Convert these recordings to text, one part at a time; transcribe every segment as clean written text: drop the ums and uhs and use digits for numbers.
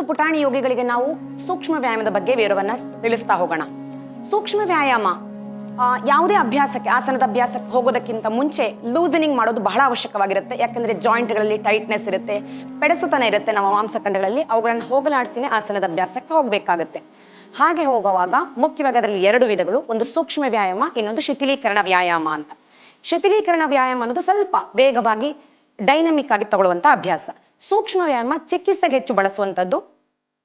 ಪುಟಾಣಿ ಯೋಗಿಗಳಿಗೆ ನಾವು ಸೂಕ್ಷ್ಮ ವ್ಯಾಯಾಮದ ಬಗ್ಗೆ ವಿವರವನ್ನ ತಿಳಿಸ್ತಾ ಹೋಗೋಣ. ಸೂಕ್ಷ್ಮ ವ್ಯಾಯಾಮ ಯಾವುದೇ ಅಭ್ಯಾಸಕ್ಕೆ, ಆಸನದ ಅಭ್ಯಾಸಕ್ಕೆ ಹೋಗೋದಕ್ಕಿಂತ ಮುಂಚೆ ಲೂಸನಿಂಗ್ ಮಾಡೋದು ಬಹಳ ಅವಶ್ಯಕವಾಗಿರುತ್ತೆ. ಯಾಕಂದ್ರೆ ಜಾಯಿಂಟ್ಗಳಲ್ಲಿ ಟೈಟ್ನೆಸ್ ಇರುತ್ತೆ, ಪೆಡಸುತನ ಇರುತ್ತೆ ನಮ್ಮ ಮಾಂಸಖಂಡಗಳಲ್ಲಿ. ಅವುಗಳನ್ನು ಹೋಗಲಾಡಿಸಿನೇ ಆಸನದ ಅಭ್ಯಾಸಕ್ಕೆ ಹೋಗಬೇಕಾಗುತ್ತೆ. ಹಾಗೆ ಹೋಗುವಾಗ ಮುಖ್ಯವಾಗಿ ಅದರಲ್ಲಿ ಎರಡು ವಿಧಗಳು, ಒಂದು ಸೂಕ್ಷ್ಮ ವ್ಯಾಯಾಮ, ಇನ್ನೊಂದು ಶಿಥಿಲೀಕರಣ ವ್ಯಾಯಾಮ ಅಂತ. ಶಿಥಿಲೀಕರಣ ವ್ಯಾಯಾಮ ಅನ್ನೋದು ಸ್ವಲ್ಪ ವೇಗವಾಗಿ ಡೈನಮಿಕ್ ಆಗಿ ತಗೊಳ್ಳುವಂತ ಅಭ್ಯಾಸ. ಸೂಕ್ಷ್ಮ ವ್ಯಾಯಾಮ ಚಿಕಿತ್ಸೆಗೆ ಹೆಚ್ಚು ಬಳಸುವಂಥದ್ದು,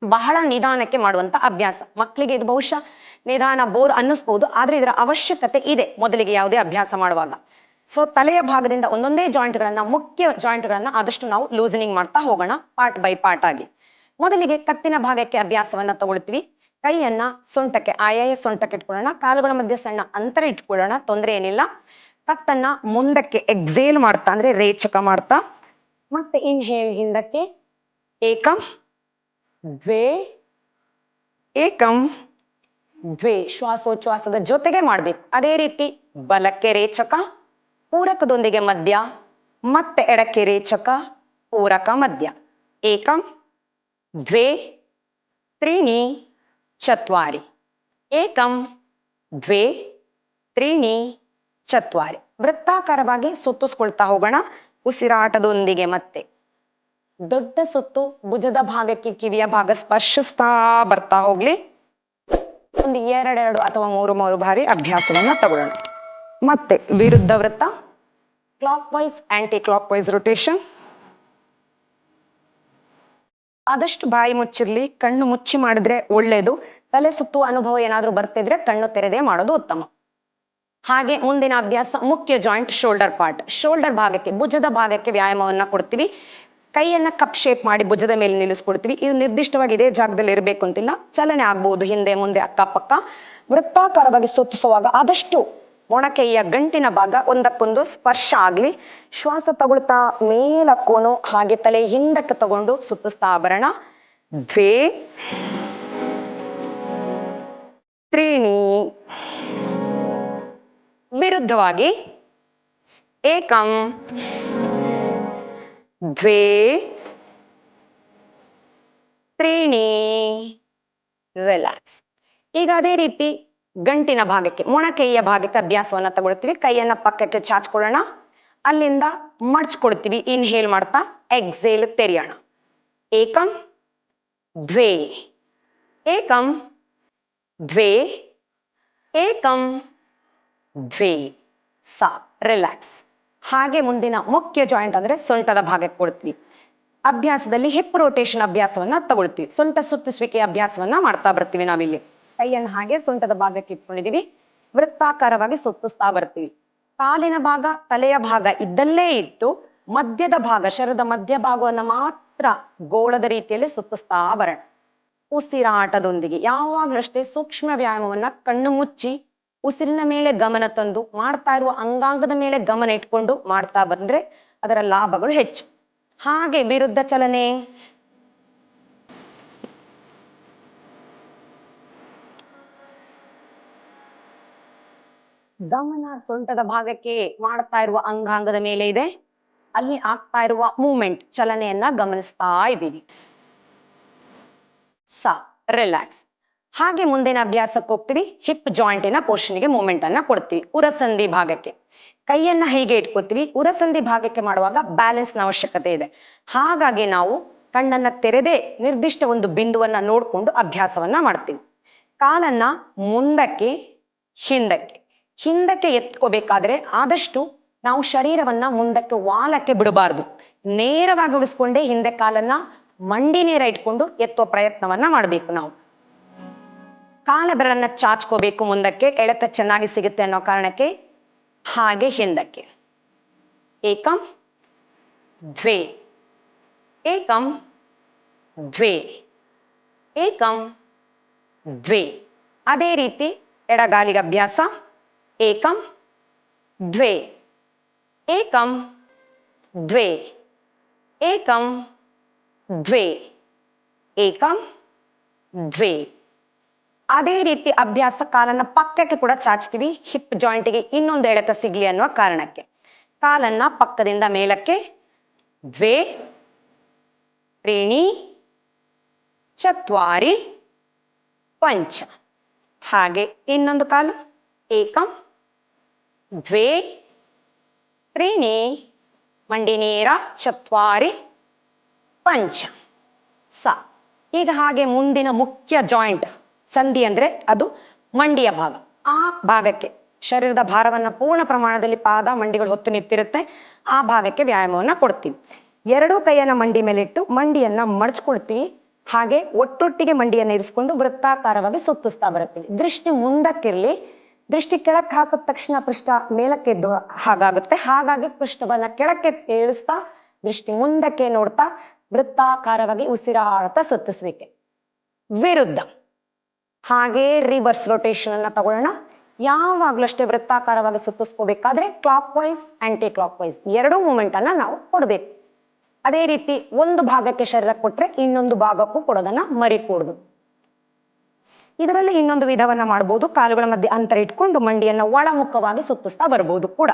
ಬಹಳ ನಿಧಾನಕ್ಕೆ ಮಾಡುವಂತ ಅಭ್ಯಾಸ. ಮಕ್ಕಳಿಗೆ ಇದು ಬಹುಶಃ ನಿಧಾನ ಬೋರ್ ಅನ್ನಿಸ್ಬಹುದು, ಆದ್ರೆ ಇದರ ಅವಶ್ಯಕತೆ ಇದೆ ಮೊದಲಿಗೆ ಯಾವುದೇ ಅಭ್ಯಾಸ ಮಾಡುವಾಗ. ಸೊ ತಲೆಯ ಭಾಗದಿಂದ ಒಂದೊಂದೇ ಜಾಯಿಂಟ್ಗಳನ್ನ, ಮುಖ್ಯ ಜಾಯಿಂಟ್ಗಳನ್ನ ಆದಷ್ಟು ನಾವು ಲೂಸನಿಂಗ್ ಮಾಡ್ತಾ ಹೋಗೋಣ, ಪಾರ್ಟ್ ಬೈ ಪಾರ್ಟ್ ಆಗಿ. ಮೊದಲಿಗೆ ಕತ್ತಿನ ಭಾಗಕ್ಕೆ ಅಭ್ಯಾಸವನ್ನ ತಗೊಳ್ತೀವಿ. ಕೈಯನ್ನ ಸೊಂಟಕ್ಕೆ, ಆಯಾಯ ಸೊಂಟಕ್ಕೆ ಇಟ್ಕೊಳ್ಳೋಣ. ಕಾಲುಗಳ ಮಧ್ಯೆ ಸಣ್ಣ ಅಂತರ ಇಟ್ಕೊಳ್ಳೋಣ, ತೊಂದರೆ ಏನಿಲ್ಲ. ಕತ್ತನ್ನ ಮುಂದಕ್ಕೆ ಎಕ್ಸೇಲ್ ಮಾಡ್ತಾ, ಅಂದ್ರೆ ರೇಚಕ ಮಾಡ್ತಾ, ಮತ್ತೆ ಇನ್ಹೇಲ್ ಹಿಂದಕ್ಕೆ, ಏಕಂ ದ್ವೇ ಏಕಂ ದ್ವೇ, ಶ್ವಾಸೋಚ್ಛ್ವಾಸದ ಜೊತೆಗೆ ಮಾಡ್ಬೇಕು. ಅದೇ ರೀತಿ ಬಲಕ್ಕೆ ರೇಚಕ, ಪೂರಕದೊಂದಿಗೆ ಮಧ್ಯ, ಮತ್ತೆ ಎಡಕ್ಕೆ ರೇಚಕ, ಪೂರಕ ಮಧ್ಯ. ಏಕಂ ದ್ವೇ ತ್ರೀಣಿ ಚತ್ವಾರಿ, ಏಕಂ ದ್ವೇ ತ್ರೀಣಿ ಚತ್ವಾರಿ. ವೃತ್ತಾಕಾರವಾಗಿ ಸುತ್ತಿಸ್ಕೊಳ್ತಾ ಹೋಗೋಣ ಉಸಿರಾಟದೊಂದಿಗೆ. ಮತ್ತೆ ದೊಡ್ಡ ಸುತ್ತು ಭುಜದ ಭಾಗಕ್ಕೆ, ಕಿವಿಯ ಭಾಗ ಸ್ಪರ್ಶಿಸ್ತಾ ಬರ್ತಾ ಹೋಗ್ಲಿ. ಒಂದು ಎರಡೆರಡು ಅಥವಾ ಮೂರು ಬಾರಿ ಅಭ್ಯಾಸವನ್ನ ತಗೊಳ್ಳೋಣ. ಮತ್ತೆ ವಿರುದ್ಧ ವೃತ್ತ, clockwise, anticlockwise rotation. ಆದಷ್ಟು ಬಾಯಿ ಮುಚ್ಚಿರ್ಲಿ, ಕಣ್ಣು ಮುಚ್ಚಿ ಮಾಡಿದ್ರೆ ಒಳ್ಳೇದು. ತಲೆ ಸುತ್ತುವ ಅನುಭವ ಏನಾದ್ರೂ ಬರ್ತಿದ್ರೆ ಕಣ್ಣು ತೆರೆದೇ ಮಾಡೋದು ಉತ್ತಮ. ಹಾಗೆ ಮುಂದಿನ ಅಭ್ಯಾಸ ಮುಖ್ಯ ಜಾಯಿಂಟ್ ಶೋಲ್ಡರ್ ಪಾರ್ಟ್. ಶೋಲ್ಡರ್ ಭಾಗಕ್ಕೆ, ಭುಜದ ಭಾಗಕ್ಕೆ ವ್ಯಾಯಾಮವನ್ನ ಕೊಡ್ತೀವಿ. ಕೈಯನ್ನ ಕಪ್ ಶೇಪ್ ಮಾಡಿ ಭುಜದ ಮೇಲೆ ನಿಲ್ಲಿಸ್ಕೊಡ್ತೀವಿ. ಇದು ನಿರ್ದಿಷ್ಟವಾಗಿ ಇದೇ ಜಾಗದಲ್ಲಿ ಇರಬೇಕು ಅಂತಿಲ್ಲ, ಚಲನೆ ಆಗ್ಬಹುದು ಹಿಂದೆ ಮುಂದೆ ಅಕ್ಕಪಕ್ಕ. ವೃತ್ತಾಕಾರವಾಗಿ ಸುತ್ತಿಸುವಾಗ ಆದಷ್ಟು ಮೊಣಕೈಯ ಗಂಟಿನ ಭಾಗ ಒಂದಕ್ಕೊಂದು ಸ್ಪರ್ಶ ಆಗ್ಲಿ. ಶ್ವಾಸ ತಗೊಳ್ತಾ ಮೇಲಕ್ಕೋನು, ಹಾಗೆ ತಲೆ ಹಿಂದಕ್ಕೆ ತಗೊಂಡು ಸುತ್ತಿಸ್ತಾ ಬರೋಣ. ದ್ವೇ ತ್ರೀಣಿ. ವಿರುದ್ಧವಾಗಿ ಏಕಂ ದ್ವೇ ತ್ರೀಣಿ. ರಿಲ್ಯಾಕ್ಸ್. ಈಗ ಅದೇ ರೀತಿ ಗಂಟಿನ ಭಾಗಕ್ಕೆ, ಮೊಣಕೈಯ ಭಾಗಕ್ಕೆ ಅಭ್ಯಾಸವನ್ನ ತಗೊಳ್ತೀವಿ. ಕೈಯನ್ನ ಪಕ್ಕಕ್ಕೆ ಚಾಚ್ಕೊಳ್ಳೋಣ, ಅಲ್ಲಿಂದ ಮಡ್ಚ್ಕೊಳ್ತೀವಿ. ಇನ್ಹೇಲ್ ಮಾಡ್ತಾ ಎಕ್ಸೇಲ್ ತೆರೆಯೋಣ. ಏಕಂ ದ್ವೇ ಏಕಂ ದ್ವೇ ಏಕಂ ದ್ವೇ. ಸಾ ರಿಲ್ಯಾಕ್ಸ್. ಹಾಗೆ ಮುಂದಿನ ಮುಖ್ಯ ಜಾಯಿಂಟ್ ಅಂದ್ರೆ ಸೊಂಟದ ಭಾಗಕ್ಕೆ ಕೊಡ್ತೀವಿ. ಅಭ್ಯಾಸದಲ್ಲಿ ಹಿಪ್ ರೋಟೇಷನ್ ಅಭ್ಯಾಸವನ್ನ ತಗೊಳ್ತೀವಿ. ಸೊಂಟ ಸುತ್ತಿಸುವಿಕೆ ಅಭ್ಯಾಸವನ್ನ ಮಾಡ್ತಾ ಬರ್ತೀವಿ. ನಾವಿಲ್ಲಿ ಕೈಯನ್ನು ಹಾಗೆ ಸೊಂಟದ ಭಾಗಕ್ಕೆ ಇಟ್ಕೊಂಡಿದೀವಿ, ವೃತ್ತಾಕಾರವಾಗಿ ಸುತ್ತಿಸ್ತಾ ಬರ್ತೀವಿ. ಕಾಲಿನ ಭಾಗ, ತಲೆಯ ಭಾಗ ಇದ್ದಲ್ಲೇ ಇತ್ತು, ಮಧ್ಯದ ಭಾಗ, ಶರೀರದ ಮಧ್ಯ ಭಾಗವನ್ನ ಮಾತ್ರ ಗೋಳದ ರೀತಿಯಲ್ಲಿ ಸುತ್ತಿಸ್ತಾ ಬರೋಣ ಉಸಿರಾಟದೊಂದಿಗೆ. ಯಾವಾಗಲೂ ಅಷ್ಟೇ ಸೂಕ್ಷ್ಮ ವ್ಯಾಯಾಮವನ್ನ ಕಣ್ಣು ಮುಚ್ಚಿ ಉಸಿರಿನ ಮೇಲೆ ಗಮನ ತಂದು, ಮಾಡ್ತಾ ಇರುವ ಅಂಗಾಂಗದ ಮೇಲೆ ಗಮನ ಇಟ್ಕೊಂಡು ಮಾಡ್ತಾ ಬಂದ್ರೆ ಅದರ ಲಾಭಗಳು ಹೆಚ್ಚು. ಹಾಗೆ ವಿರುದ್ಧ ಚಲನೆ. ಗಮನ ಸೊಂಟದ ಭಾಗಕ್ಕೆ, ಮಾಡ್ತಾ ಇರುವ ಅಂಗಾಂಗದ ಮೇಲೆ ಇದೆ, ಅಲ್ಲಿ ಆಗ್ತಾ ಇರುವ ಮೂವ್ಮೆಂಟ್, ಚಲನೆಯನ್ನ ಗಮನಿಸ್ತಾ ಇದ್ದೀವಿ. ಸಾ ರಿಲ್ಯಾಕ್ಸ್. ಹಾಗೆ ಮುಂದಿನ ಅಭ್ಯಾಸಕ್ಕೆ ಹೋಗ್ತೀವಿ. ಹಿಪ್ ಜಾಯಿಂಟಿನ ಪೋರ್ಷನ್ಗೆ ಮೂವ್ಮೆಂಟ್ ಅನ್ನ ಕೊಡ್ತೀವಿ. ಉರಸಂಧಿ ಭಾಗಕ್ಕೆ ಕೈಯನ್ನ ಹೀಗೆ ಇಟ್ಕೋತೀವಿ. ಉರಸಂಧಿ ಭಾಗಕ್ಕೆ ಮಾಡುವಾಗ ಬ್ಯಾಲೆನ್ಸ್ ನ ಅವಶ್ಯಕತೆ ಇದೆ. ಹಾಗಾಗಿ ನಾವು ಕಣ್ಣನ್ನ ತೆರೆದೇ ನಿರ್ದಿಷ್ಟ ಒಂದು ಬಿಂದುವನ್ನ ನೋಡ್ಕೊಂಡು ಅಭ್ಯಾಸವನ್ನ ಮಾಡ್ತೀವಿ. ಕಾಲನ್ನ ಮುಂದಕ್ಕೆ ಹಿಂದಕ್ಕೆ ಹಿಂದಕ್ಕೆ ಎತ್ಕೋಬೇಕಾದ್ರೆ ಆದಷ್ಟು ನಾವು ಶರೀರವನ್ನ ಮುಂದಕ್ಕೆ ವಾಲಕ್ಕೆ ಬಿಡಬಾರ್ದು. ನೇರವಾಗಿ ಉಳಿಸ್ಕೊಂಡೇ ಹಿಂದೆ ಕಾಲನ್ನ ಮಂಡಿ ನೇರ ಇಟ್ಕೊಂಡು ಎತ್ತುವ ಪ್ರಯತ್ನವನ್ನ ಮಾಡಬೇಕು. ನಾವು ಕಾಲ ಬೆರಳನ್ನ ಚಾಚ್ಕೋಬೇಕು ಮುಂದಕ್ಕೆ, ಎಳೆತ ಚೆನ್ನಾಗಿ ಸಿಗುತ್ತೆ ಅನ್ನೋ ಕಾರಣಕ್ಕೆ. ಹಾಗೆ ಹಿಂದಕ್ಕೆ. ಏಕಂ ದ್ವೇ ಏಕಂ ದ್ವೇ ಏಕಂ ದ್ವೇ. ಅದೇ ರೀತಿ ಎಡಗಾಲಿಗೆ ಅಭ್ಯಾಸ. ಏಕಂ ದ್ವೇ ಏಕಂ ದ್ವೇ ಏಕಂ ದ್ವೇ ಏಕಂ ದ್ವೇ. ಅದೇ ರೀತಿ ಅಭ್ಯಾಸ ಕಾಲನ್ನ ಪಕ್ಕಕ್ಕೆ ಕೂಡ ಚಾಚ್ತೀವಿ, ಹಿಪ್ ಜಾಯಿಂಟ್ಗೆ ಇನ್ನೊಂದು ಎಳೆತ ಸಿಗ್ಲಿ ಅನ್ನುವ ಕಾರಣಕ್ಕೆ. ಕಾಲನ್ನ ಪಕ್ಕದಿಂದ ಮೇಲಕ್ಕೆ, ದ್ವೇ ತ್ರೀಣಿ ಚತ್ವಾರಿ ಪಂಚ. ಹಾಗೆ ಇನ್ನೊಂದು ಕಾಲು ಏಕಂ ದ್ವೇ ತ್ರೀಣಿ ಮಂಡಿ ನೇರ ಚತ್ವಾರಿ ಪಂಚ. ಸ. ಈಗ ಹಾಗೆ ಮುಂದಿನ ಮುಖ್ಯ ಜಾಯಿಂಟ್ ಸಂಧಿ ಅಂದ್ರೆ ಅದು ಮಂಡಿಯ ಭಾಗ. ಆ ಭಾಗಕ್ಕೆ ಶರೀರದ ಭಾರವನ್ನ ಪೂರ್ಣ ಪ್ರಮಾಣದಲ್ಲಿ ಪಾದ ಮಂಡಿಗಳು ಹೊತ್ತು ನಿಂತಿರುತ್ತೆ. ಆ ಭಾಗಕ್ಕೆ ವ್ಯಾಯಾಮವನ್ನ ಕೊಡ್ತೀವಿ. ಎರಡೂ ಕೈಯನ್ನ ಮಂಡಿ ಮೇಲೆ ಇಟ್ಟು ಮಂಡಿಯನ್ನ ಮಡಚ್ಕೊಳ್ತೀವಿ. ಹಾಗೆ ಒಟ್ಟೊಟ್ಟಿಗೆ ಮಂಡಿಯನ್ನ ಇರಿಸ್ಕೊಂಡು ವೃತ್ತಾಕಾರವಾಗಿ ಸುತ್ತಿಸ್ತಾ ಬರುತ್ತೀವಿ. ದೃಷ್ಟಿ ಮುಂದಕ್ಕಿರ್ಲಿ. ದೃಷ್ಟಿ ಕೆಳಕ್ಕೆ ಹಾಕಿದ ತಕ್ಷಣ ಪೃಷ್ಠ ಮೇಲಕ್ಕೆ ಎದ್ದು ಹಾಗಾಗುತ್ತೆ. ಹಾಗಾಗಿ ಪೃಷ್ಠವನ್ನ ಕೆಳಕ್ಕೆ ಏಳಿಸ್ತಾ ದೃಷ್ಟಿ ಮುಂದಕ್ಕೆ ನೋಡ್ತಾ ವೃತ್ತಾಕಾರವಾಗಿ ಉಸಿರಾಡ್ತಾ ಸುತ್ತಿಸುವಿಕೆ. ವಿರುದ್ಧ ಹಾಗೆ ರಿವರ್ಸ್ ರೊಟೇಷನ್ ಅನ್ನ ತಗೊಳ್ಳೋಣ. ಯಾವಾಗ್ಲೂ ಅಷ್ಟೇ ವೃತ್ತಾಕಾರವಾಗಿ ಸುತ್ತಿಸ್ಕೋಬೇಕಾದ್ರೆ clockwise anticlockwise ಎರಡೂ ಮೂಮೆಂಟ್ ಅನ್ನ ನಾವು ಕೊಡ್ಬೇಕು. ಅದೇ ರೀತಿ ಒಂದು ಭಾಗಕ್ಕೆ ಶರೀರ ಕೊಟ್ರೆ ಇನ್ನೊಂದು ಭಾಗಕ್ಕೂ ಕೊಡೋದನ್ನ ಮರಿಕೂಡ್ದು. ಇದರಲ್ಲಿ ಇನ್ನೊಂದು ವಿಧವನ್ನ ಮಾಡಬಹುದು. ಕಾಲುಗಳ ಮಧ್ಯೆ ಅಂತರ ಇಟ್ಕೊಂಡು ಮಂಡಿಯನ್ನ ಒಳಮುಖವಾಗಿ ಸುತ್ತಿಸ್ತಾ ಬರ್ಬೋದು ಕೂಡ.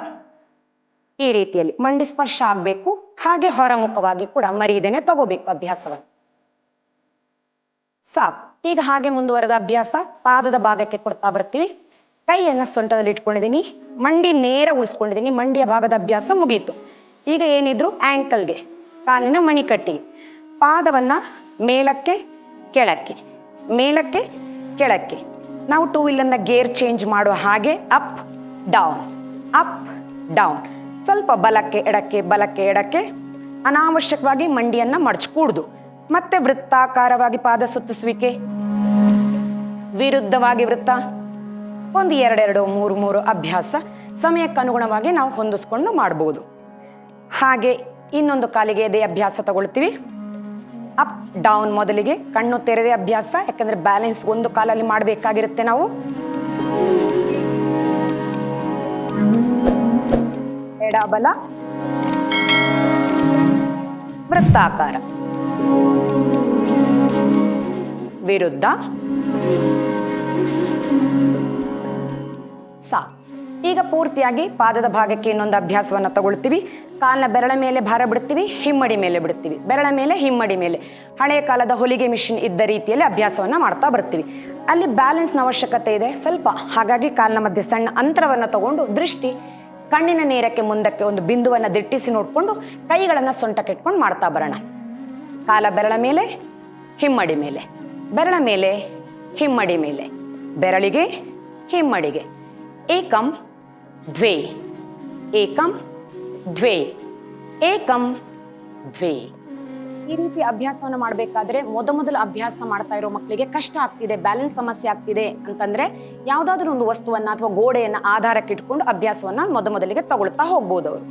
ಈ ರೀತಿಯಲ್ಲಿ ಮಂಡಿ ಸ್ಪರ್ಶ ಆಗ್ಬೇಕು. ಹಾಗೆ ಹೊರಮುಖವಾಗಿ ಕೂಡ ಮರೀದೇನೆ ತಗೋಬೇಕು ಅಭ್ಯಾಸವನ್ನು. ಸಾಕು. ಈಗ ಹಾಗೆ ಮುಂದುವರೆದ ಅಭ್ಯಾಸ ಪಾದದ ಭಾಗಕ್ಕೆ ಕೊಡ್ತಾ ಬರ್ತೀವಿ. ಕೈಯನ್ನ ಸೊಂಟದಲ್ಲಿ ಇಟ್ಕೊಂಡಿದ್ದೀನಿ. ಮಂಡಿ ನೇರ ಉಳಿಸ್ಕೊಂಡಿದ್ದೀನಿ. ಮಂಡಿಯ ಭಾಗದ ಅಭ್ಯಾಸ ಮುಗೀತು. ಈಗ ಏನಿದ್ರು ಆಂಕಲ್ಗೆ ಕಾಲಿನ ಮಣಿಕಟ್ಟಿಗೆ ಪಾದವನ್ನ ಮೇಲಕ್ಕೆ ಕೆಳಕ್ಕೆ ಮೇಲಕ್ಕೆ ಕೆಳಕ್ಕೆ. ನಾವು ಟೂ ವೀಲರ್ನ ಗೇರ್ ಚೇಂಜ್ ಮಾಡುವ ಹಾಗೆ ಅಪ್ ಡೌನ್ ಅಪ್ ಡೌನ್. ಸ್ವಲ್ಪ ಬಲಕ್ಕೆ ಎಡಕ್ಕೆ ಬಲಕ್ಕೆ ಎಡಕ್ಕೆ. ಅನಾವಶ್ಯಕವಾಗಿ ಮಂಡಿಯನ್ನ ಮಡಚ್ಕೂಡ್ದು. ಮತ್ತೆ ವೃತ್ತಾಕಾರವಾಗಿ ಪಾದ ಸುತ್ತಿಸುವಿಕೆ. ವಿರುದ್ಧವಾಗಿ ವೃತ್ತ. ಒಂದು ಎರಡೆರಡು ಮೂರು ಮೂರು ಅಭ್ಯಾಸ ಸಮಯಕ್ಕೆ ಅನುಗುಣವಾಗಿ ನಾವು ಹೊಂದಿಸ್ಕೊಂಡು ಮಾಡ್ಬೋದು. ಹಾಗೆ ಇನ್ನೊಂದು ಕಾಲಿಗೆ ಇದೇ ಅಭ್ಯಾಸ ತಗೊಳ್ತೀವಿ. ಅಪ್ ಡೌನ್ ಮೊದಲಿಗೆ ಕಣ್ಣು ತೆರೆದೇ ಅಭ್ಯಾಸ. ಯಾಕಂದ್ರೆ ಬ್ಯಾಲೆನ್ಸ್ ಒಂದು ಕಾಲಲ್ಲಿ ಮಾಡಬೇಕಾಗಿರುತ್ತೆ ನಾವು. ಎಡ ಬಲ ವೃತ್ತಾಕಾರ ವಿರುದ್ಧ ಸಾ. ಈಗ ಪೂರ್ತಿಯಾಗಿ ಪಾದದ ಭಾಗಕ್ಕೆ ಇನ್ನೊಂದು ಅಭ್ಯಾಸವನ್ನ ತಗೊಳ್ತೀವಿ. ಕಾಲಿನ ಬೆರಳ ಮೇಲೆ ಭಾರ ಬಿಡ್ತೀವಿ, ಹಿಮ್ಮಡಿ ಮೇಲೆ ಬಿಡ್ತೀವಿ. ಬೆರಳ ಮೇಲೆ ಹಿಮ್ಮಡಿ ಮೇಲೆ. ಹಳೆಯ ಕಾಲದ ಹೊಲಿಗೆ ಮಿಷಿನ್ ಇದ್ದ ರೀತಿಯಲ್ಲಿ ಅಭ್ಯಾಸವನ್ನ ಮಾಡ್ತಾ ಬರ್ತೀವಿ. ಅಲ್ಲಿ ಬ್ಯಾಲೆನ್ಸ್ನ ಅವಶ್ಯಕತೆ ಇದೆ ಸ್ವಲ್ಪ. ಹಾಗಾಗಿ ಕಾಲಿನ ಮಧ್ಯೆ ಸಣ್ಣ ಅಂತರವನ್ನ ತಗೊಂಡು ದೃಷ್ಟಿ ಕಣ್ಣಿನ ನೇರಕ್ಕೆ ಮುಂದಕ್ಕೆ ಒಂದು ಬಿಂದುವನ್ನ ದಿಟ್ಟಿಸಿ ನೋಡ್ಕೊಂಡು ಕೈಗಳನ್ನ ಸೊಂಟಕ್ಕೆ ಇಟ್ಕೊಂಡು ಮಾಡ್ತಾ ಬರೋಣ. ಕಾಲ ಬೆರಳ ಮೇಲೆ ಹಿಮ್ಮಡಿ ಮೇಲೆ, ಬೆರಳ ಮೇಲೆ ಹಿಮ್ಮಡಿ ಮೇಲೆ, ಬೆರಳಿಗೆ ಹಿಮ್ಮಡಿಗೆ. ಏಕಂ ದ್ವೇ ಏಕಂ ದ್ವೇ ಏಕಂ ದ್ವೇ. ಈ ರೀತಿ ಅಭ್ಯಾಸವನ್ನು ಮಾಡಬೇಕಾದ್ರೆ ಮೊದಲು ಅಭ್ಯಾಸ ಮಾಡ್ತಾ ಇರೋ ಮಕ್ಕಳಿಗೆ ಕಷ್ಟ ಆಗ್ತಿದೆ, ಬ್ಯಾಲೆನ್ಸ್ ಸಮಸ್ಯೆ ಆಗ್ತಿದೆ ಅಂತಂದ್ರೆ ಯಾವ್ದಾದ್ರು ಒಂದು ವಸ್ತುವನ್ನ ಅಥವಾ ಗೋಡೆಯನ್ನ ಆಧಾರಕ್ಕೆ ಇಟ್ಕೊಂಡು ಅಭ್ಯಾಸವನ್ನ ಮೊದಲಿಗೆ ತಗೊಳ್ತಾ ಹೋಗ್ಬೋದು ಅವರು.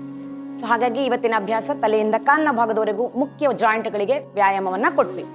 ಸೊ ಹಾಗಾಗಿ ಇವತ್ತಿನ ಅಭ್ಯಾಸ ತಲೆಯಿಂದ ಕಾಲಿನ ಭಾಗದವರೆಗೂ ಮುಖ್ಯ ಜಾಯಿಂಟ್ಗಳಿಗೆ ವ್ಯಾಯಾಮವನ್ನ ಕೊಟ್ವಿ.